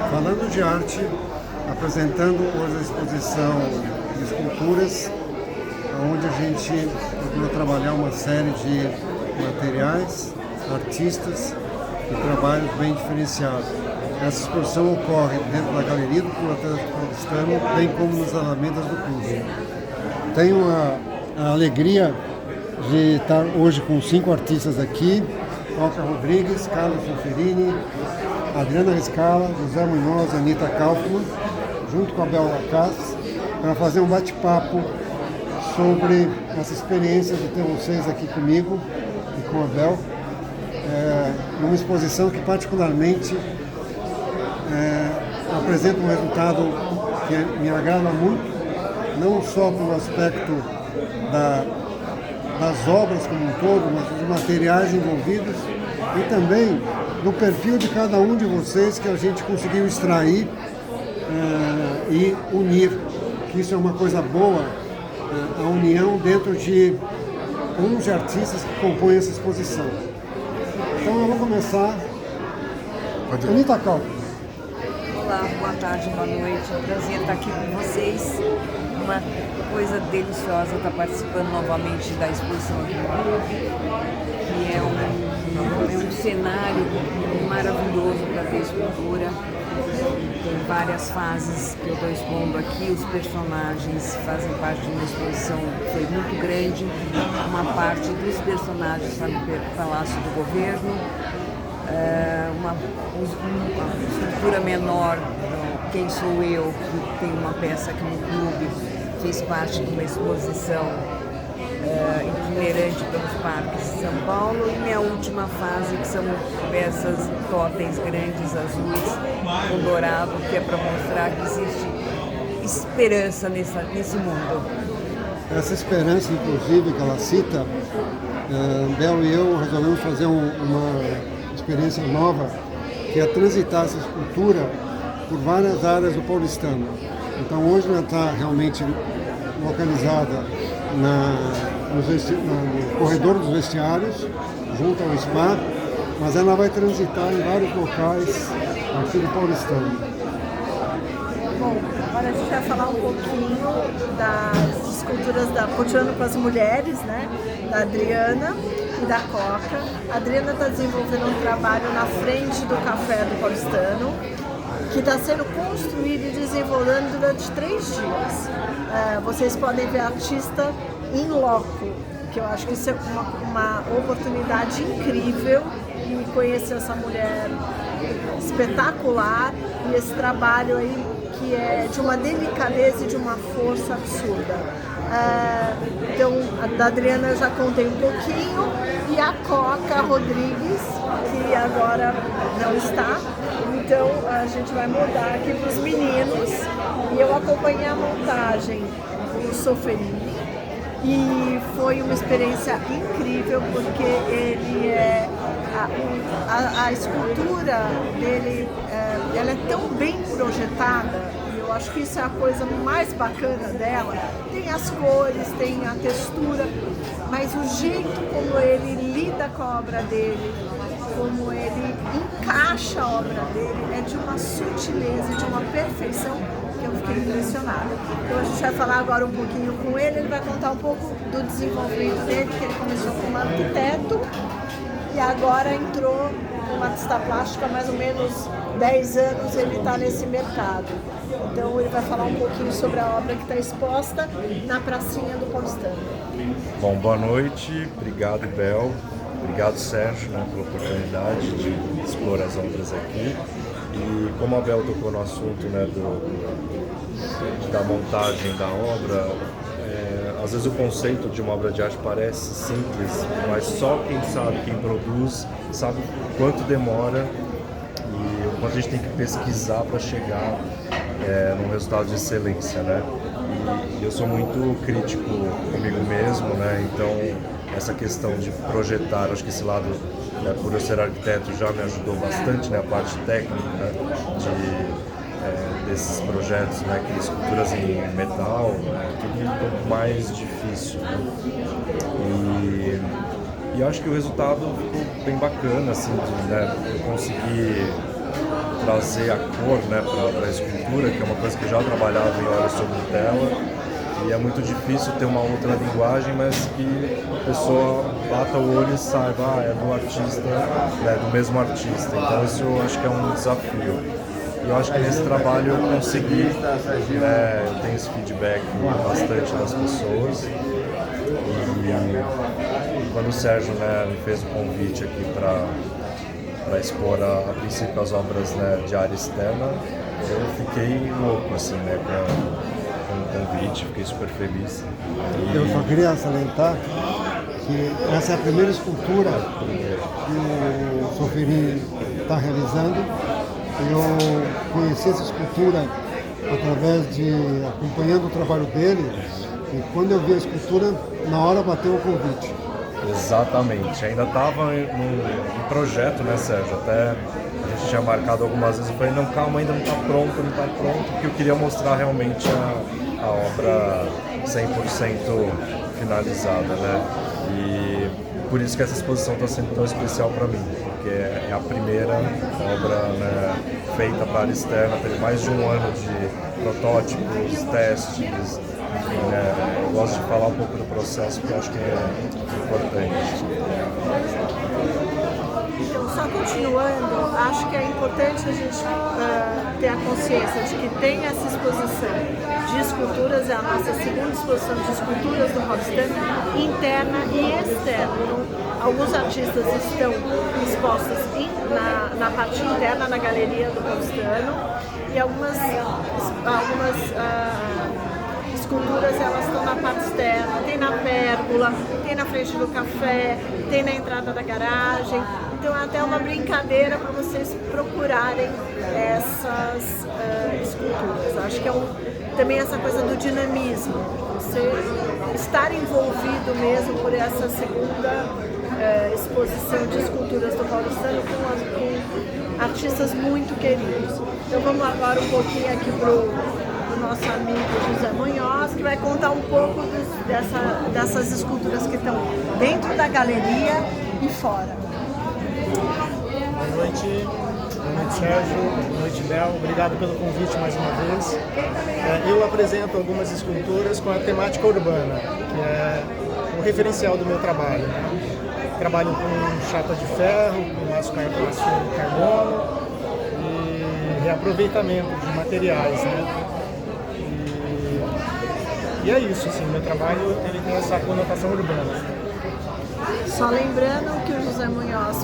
Falando de arte, apresentando hoje a exposição de esculturas, onde a gente procura trabalhar uma série de materiais, artistas e trabalhos bem diferenciados. Essa exposição ocorre dentro da Galeria do Clube Atlético Paulistano, bem como nas alamedas do clube. Tenho a alegria de estar hoje com 5 artistas aqui: Coca Rodrigues, Carlos Soferini, Adriana Riscala, José Munhoz, Anita Kaufmann, junto com a Bel Lacasse, para fazer um bate-papo sobre essa experiência de ter vocês aqui comigo e com a Bel, numa exposição que particularmente apresenta um resultado que me agrada muito, não só pelo aspecto das obras como um todo, mas dos materiais envolvidos e também do perfil de cada um de vocês que a gente conseguiu extrair e unir, que isso é uma coisa boa, a união dentro de 11 artistas que compõem essa exposição. Então eu vou começar. Anita Kaufmann. Olá, boa tarde, boa noite. É um prazer estar aqui com vocês. Uma coisa deliciosa estar participando novamente da exposição aqui no clube. E é um cenário maravilhoso para ter escultura. Tem várias fases que eu estou expondo aqui. Os personagens fazem parte de uma exposição que foi muito grande. Uma parte dos personagens está no Palácio do Governo. Uma estrutura menor, Quem Sou Eu, que tem uma peça aqui no clube, fez parte de uma exposição itinerante pelos parques de São Paulo, e minha última fase, que são peças totens grandes, azuis, com dourado, que é para mostrar que existe esperança nesse mundo. Essa esperança, inclusive, que ela cita, Bel e eu resolvemos fazer uma experiência nova, que é transitar essa escultura por várias áreas do paulistano. Então hoje ela está realmente localizada no corredor dos vestiários, junto ao spa, mas ela vai transitar em vários locais aqui do paulistano. Bom, agora a gente vai falar um pouquinho das esculturas continuando com as mulheres, né? Da Adriana e da Coca. A Adriana está desenvolvendo um trabalho na frente do Café do Paulistano, que está sendo construído e desenvolvendo durante 3 dias. Vocês podem ver a artista in loco, que eu acho que isso é uma oportunidade incrível de conhecer essa mulher espetacular e esse trabalho aí que é de uma delicadeza e de uma força absurda. Então, da Adriana eu já contei um pouquinho, e a Coca Rodrigues, que agora não está. Então, a gente vai mudar aqui para os meninos, e eu acompanhei a montagem do Soferini, e foi uma experiência incrível, porque ele a escultura dele, ela é tão bem projetada, e eu acho que isso é a coisa mais bacana dela. Tem as cores, tem a textura, mas o jeito como ele lida com a obra dele, como ele encaixa a obra dele, é de uma sutileza, de uma perfeição, que eu fiquei impressionada. Então a gente vai falar agora um pouquinho com ele vai contar um pouco do desenvolvimento dele, que ele começou como arquiteto e agora entrou como artista plástico há mais ou menos 10 anos, ele está nesse mercado. Então ele vai falar um pouquinho sobre a obra que está exposta na pracinha do Paulistano. Bom, boa noite, obrigado Bel, obrigado Sérgio, pela oportunidade de expor as obras aqui. E como a Bel tocou no assunto, da montagem da obra, às vezes o conceito de uma obra de arte parece simples, mas só quem sabe, quem produz, sabe quanto demora e o quanto a gente tem que pesquisar para chegar num resultado de excelência, né? E eu sou muito crítico comigo mesmo, né? Então essa questão de projetar, acho que esse lado, por eu ser arquiteto, já me ajudou bastante, né? A parte técnica desses projetos, né? Que esculturas em metal, tudo um pouco mais difícil, né? E eu acho que o resultado ficou bem bacana, assim, eu consegui trazer a cor, né, para a escultura, que é uma coisa que eu já trabalhava em óleo sobre tela. E é muito difícil ter uma outra linguagem, mas que a pessoa bata o olho e saiba, é do artista, né, do mesmo artista. Então isso eu acho que é um desafio. E eu acho que nesse trabalho eu consegui, né, eu tenho esse feedback bastante das pessoas. E quando o Sérgio, né, me fez o convite aqui para expor a princípio as obras, né, de área externa, eu fiquei louco assim, né, com o convite, fiquei super feliz. Eu só queria salientar que essa é a primeira escultura que o Soferin está realizando. Eu conheci essa escultura através de acompanhando o trabalho dele, e quando eu vi a escultura, na hora bateu o convite. Exatamente, ainda estava num projeto, né, Sérgio? Até a gente tinha marcado algumas vezes, eu falei, não, calma, ainda não está pronto, porque eu queria mostrar realmente a obra 100% finalizada, né? E por isso que essa exposição está sendo tão especial para mim, porque é a primeira obra, né, feita para a área externa, teve mais de um ano de protótipos, testes, enfim, né? Eu gosto de falar um pouco do processo, porque eu acho que é importante. Então, só continuando, acho que é importante a gente ter a consciência de que tem essa exposição de esculturas, é a nossa segunda exposição de esculturas do Paulistano, interna e externa. Então, alguns artistas estão expostos na parte interna, na galeria do Paulistano, e algumas esculturas elas estão na parte externa, tem na pérgola, tem na frente do café, tem na entrada da garagem. Então é até uma brincadeira para vocês procurarem essas esculturas. Acho que é também essa coisa do dinamismo, você estar envolvido mesmo por essa segunda exposição de esculturas do Paulistano com artistas muito queridos. Então vamos agora um pouquinho aqui pro nosso amigo José Munhoz, que vai contar um pouco dessas esculturas que estão dentro da galeria e fora. Boa noite Sérgio, boa noite Bel, obrigado pelo convite mais uma vez. Eu apresento algumas esculturas com a temática urbana, que é o referencial do meu trabalho. Trabalho com chapa de ferro, com aço carbono e reaproveitamento de materiais, né? E é isso, assim, meu trabalho ele tem essa conotação urbana. Só lembrando que o José Munhoz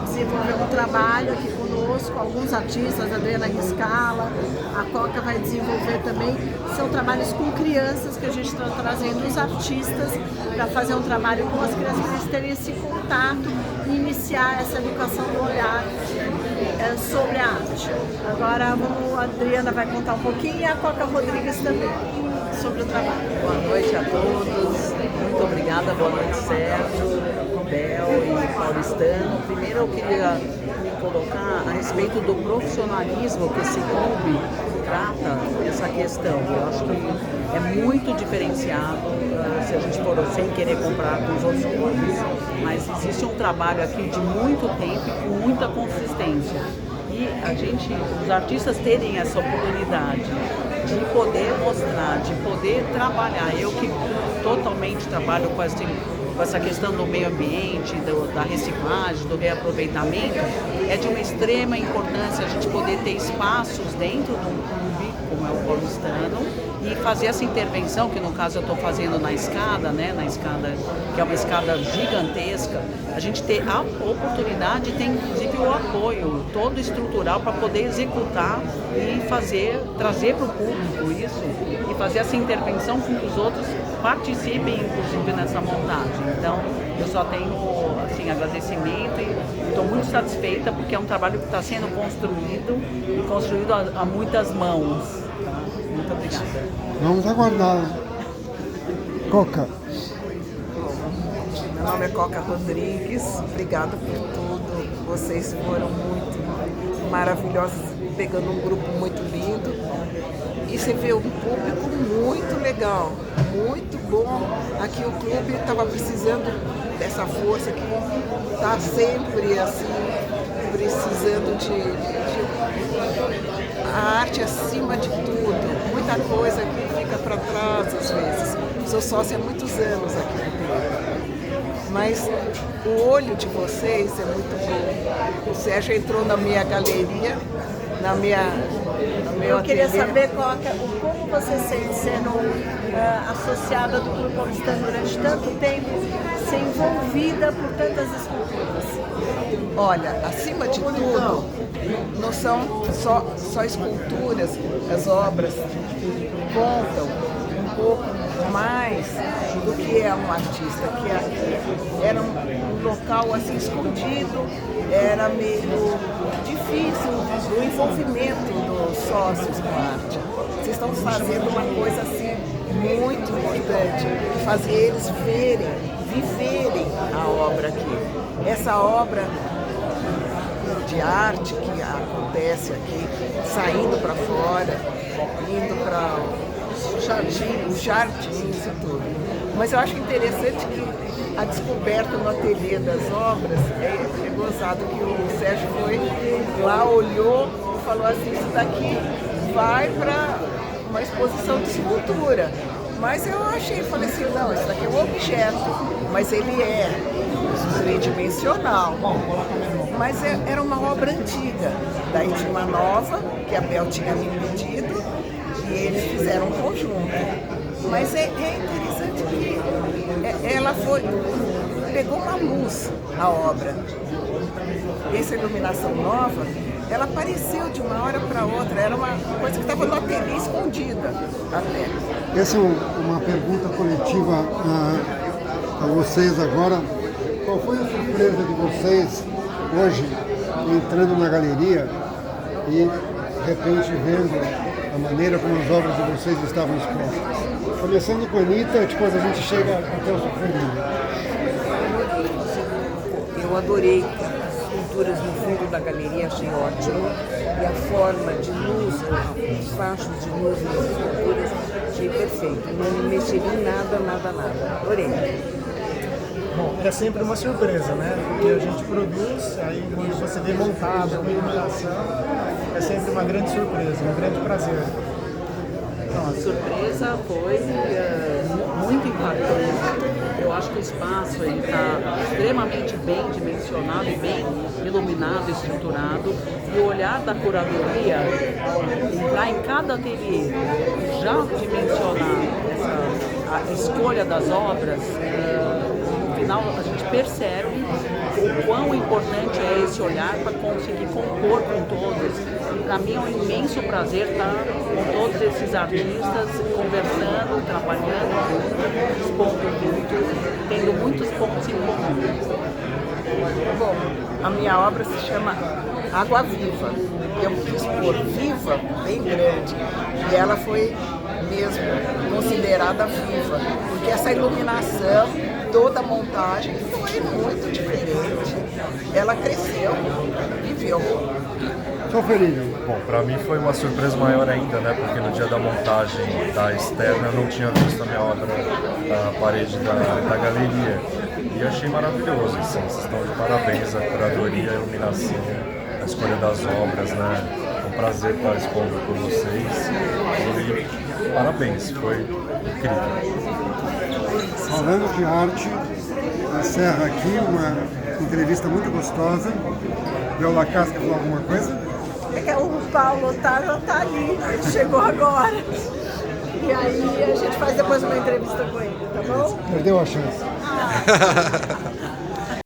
desenvolveu um trabalho aqui conosco, alguns artistas, a Adriana Riscala, a Coca vai desenvolver também, são trabalhos com crianças que a gente está trazendo os artistas para fazer um trabalho com as crianças, para eles terem esse contato e iniciar essa educação do olhar sobre a arte. Agora a Adriana vai contar um pouquinho e a Coca Rodrigues também sobre o trabalho. Boa noite a todos, muito obrigada, boa noite Sérgio, Bel e Paulistano. Primeiro eu queria me colocar a respeito do profissionalismo que esse clube trata essa questão. Eu acho que é muito diferenciado, se a gente for sem querer comprar com os outros clubes, mas existe um trabalho aqui de muito tempo e com muita consistência. E os artistas terem essa oportunidade de poder mostrar, de poder trabalhar. Eu que totalmente trabalho com essa questão do meio ambiente, da reciclagem, do reaproveitamento, é de uma extrema importância a gente poder ter espaços dentro de um clube, como é o Paulistano, e fazer essa intervenção, que no caso eu estou fazendo na escada, né, que é uma escada gigantesca, a gente ter a oportunidade de ter inclusive o apoio todo estrutural para poder executar e trazer para o público isso, e fazer essa intervenção com que os outros participem inclusive nessa montagem. Então eu só tenho assim, agradecimento e estou muito satisfeita porque é um trabalho que está sendo construído a muitas mãos. Tá? Muito obrigada. Vamos aguardar. Coca. Meu nome é Coca Rodrigues, obrigada por tudo. Vocês foram muito maravilhosos, pegando um grupo muito lindo. E você vê um público muito legal, muito bom. Aqui o clube estava precisando dessa força que está sempre assim, precisando a arte acima de tudo. Muita coisa que fica para trás às vezes. Sou sócia há muitos anos aqui no Peru. Mas o olho de vocês é muito bom. O Sérgio entrou na minha galeria, no meu Eu queria ateliê. saber como você se sente sendo associada do Clube Paulistano durante tanto tempo, ser envolvida por tantas esculturas. Olha, acima de tudo, não são só esculturas, as obras contam um pouco mais do que é um artista, que era um local assim escondido, era meio difícil o envolvimento dos sócios com a arte. Vocês estão fazendo uma coisa assim muito importante, fazer eles viverem a obra aqui. Essa obra de arte que acontece aqui, saindo para fora, indo para os jardins e tudo. Mas eu acho interessante que a descoberta no ateliê das obras é gozado, que o Sérgio foi lá, olhou e falou assim, isso daqui vai para uma exposição de escultura. Mas eu falei assim, não, isso daqui é um objeto, mas ele é tridimensional. Mas era uma obra antiga, daí tinha uma nova, que a Bel tinha me pedido, e eles fizeram um conjunto. Mas é interessante que ela pegou uma luz, a obra. Essa iluminação nova, ela apareceu de uma hora para outra, era uma coisa que estava no ateliê escondida até. Essa é uma pergunta coletiva a vocês agora. Qual foi a surpresa de vocês hoje, entrando na galeria e de repente vendo a maneira como as obras de vocês estavam expostas? Começando com a Anitta, depois a gente chega até o Sofrênio. Eu adorei as esculturas no fundo da galeria, achei ótimo. E a forma de luz, os fachos de luz nas esculturas, achei perfeito. Não mexeria em nada. Adorei. Bom, é sempre uma surpresa, né? Porque a gente produz, aí quando você vê montado, com iluminação, é sempre uma grande surpresa, um grande prazer. Então, a surpresa foi muito impactante. Eu acho que o espaço está extremamente bem dimensionado, bem iluminado, estruturado. E o olhar da curadoria, entrar em cada ateliê, já dimensionar a escolha das obras, no final a gente percebe o quão importante é esse olhar para conseguir compor com todos. Para mim é um imenso prazer estar com todos esses artistas, conversando, trabalhando, expondo juntos, tendo muitos pontos em comum. Bom, a minha obra se chama Água Viva. Eu quis pôr viva, bem grande, e ela foi mesmo considerada viva, porque essa iluminação, toda a montagem foi muito diferente. Ela cresceu, viveu. Sofrênio. Bom, para mim foi uma surpresa maior ainda, né? Porque no dia da montagem da externa eu não tinha visto a minha obra na parede da galeria. E achei maravilhoso, assim, vocês estão de parabéns, a curadoria, a iluminação, a escolha das obras, né? É um prazer estar expondo com vocês. E parabéns, foi incrível. Falando de arte, encerra aqui uma entrevista muito gostosa. Bel Lacasse, quer falar alguma coisa? É que o Paulo já tá ali, ele chegou agora. E aí a gente faz depois uma entrevista com ele, tá bom? Perdeu a chance.